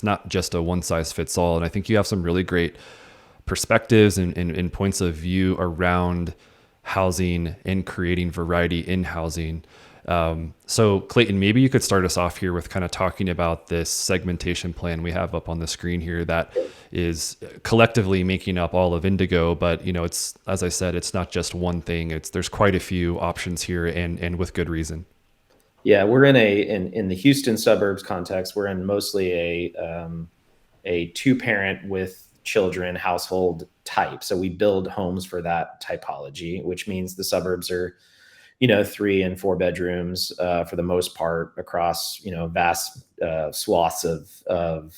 it's not just a one size fits all. And I think you have some really great perspectives and points of view around housing and creating variety in housing. So Clayton, maybe you could start us off here with kind of talking about this segmentation plan we have up on the screen here that is collectively making up all of Indigo. But, you know, it's, as I said, it's not just one thing. There's quite a few options here, and with good reason. Yeah, we're in the Houston suburbs context. We're in mostly a two parent with children household type. So we build homes for that typology, which means the suburbs are, 3 and 4 bedrooms for the most part across, vast swaths of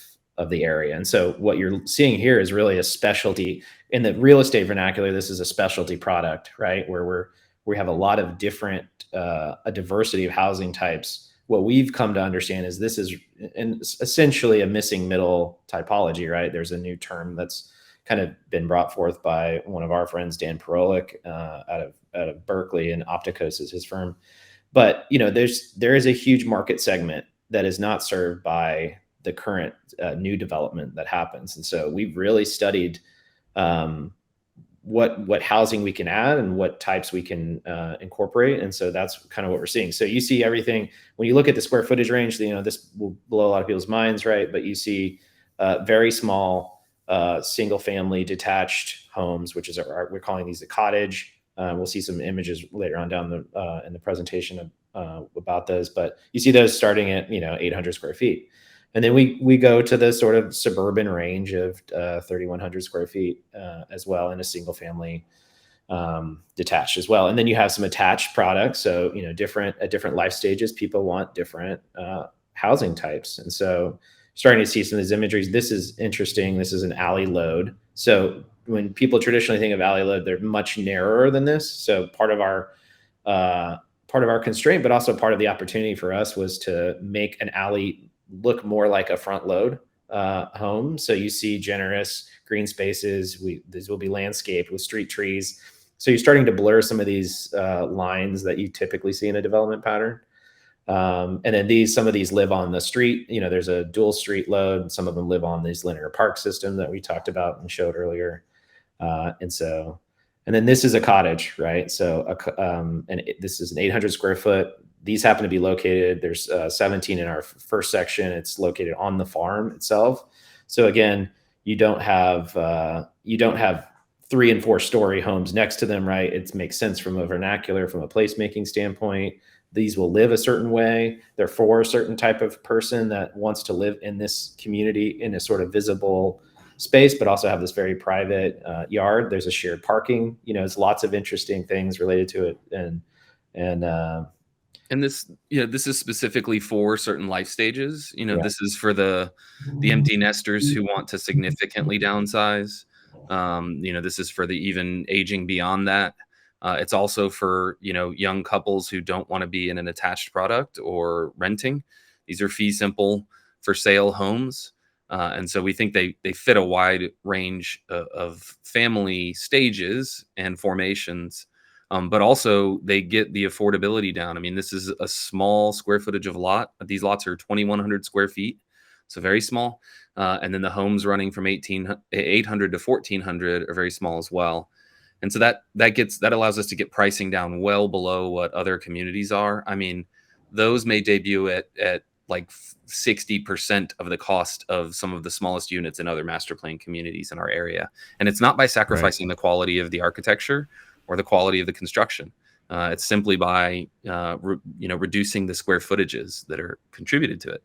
the area. And so what you're seeing here is really a specialty in the real estate vernacular. This is a specialty product, right? Where we have a lot of different, a diversity of housing types. What we've come to understand is this is essentially a missing middle typology, right? There's a new term that's kind of been brought forth by one of our friends, Dan Perolik, out of Berkeley, and Opticos is his firm. But there is a huge market segment that is not served by the current new development that happens, and so we've really studied what housing we can add and what types we can incorporate. And so that's kind of what we're seeing. So you see everything when you look at the square footage range, this will blow a lot of people's minds, right? But you see very small single family detached homes, which is we're calling these a cottage. We'll see some images later on down in the presentation about those, but you see those starting at 800 square feet. And then we go to the sort of suburban range of 3,100 square feet as well, in a single family detached as well. And then you have some attached products. So, at different life stages, people want different housing types. And so starting to see some of these imageries. This is interesting. This is an alley load. So when people traditionally think of alley load, they're much narrower than this. So part of our constraint, but also part of the opportunity for us, was to make an alley look more like a front load home. So you see generous green spaces. These will be landscaped with street trees. So you're starting to blur some of these lines that you typically see in a development pattern. And then some of these live on the street. There's a dual street load. Some of them live on these linear park system that we talked about and showed earlier. And then this is a cottage, right? So, this is an 800 square foot. These happen to be located. There's 17 in our first section. It's located on the farm itself. So again, you don't have 3 and 4 story homes next to them, right? It makes sense from a vernacular, from a placemaking standpoint. These will live a certain way. They're for a certain type of person that wants to live in this community in a sort of visible space, but also have this very private yard. There's a shared parking. It's lots of interesting things related to it, and this is specifically for certain life stages. This is for the empty nesters who want to significantly downsize. This is for the even aging beyond that. It's also for, young couples who don't want to be in an attached product or renting. These are fee simple for sale homes. And so we think they fit a wide range of family stages and formations. But also they get the affordability down. I mean, this is a small square footage of lot. These lots are 2,100 square feet. So very small. And then the homes running from 800 to 1,400 are very small as well. And so that allows us to get pricing down well below what other communities are. I mean, those may debut at like 60% of the cost of some of the smallest units in other master plan communities in our area. And it's not by sacrificing the quality of the architecture or the quality of the construction. It's simply by reducing the square footages that are contributed to it.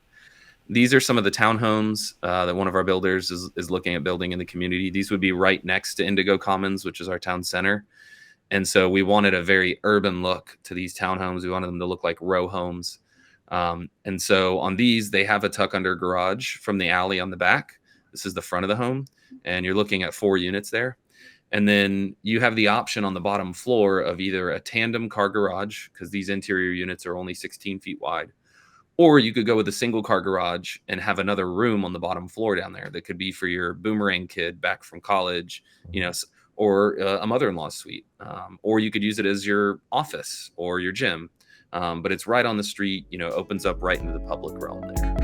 These are some of the townhomes that one of our builders is looking at building in the community. These would be right next to Indigo Commons, which is our town center. And so we wanted a very urban look to these townhomes. We wanted them to look like row homes. And so on these, they have a tuck under garage from the alley on the back. This is the front of the home. And you're looking at 4 units there. And then you have the option on the bottom floor of either a tandem car garage, because these interior units are only 16 feet wide. Or you could go with a single car garage and have another room on the bottom floor down there that could be for your boomerang kid back from college, or a mother-in-law suite. Or you could use it as your office or your gym. But it's right on the street, opens up right into the public realm there.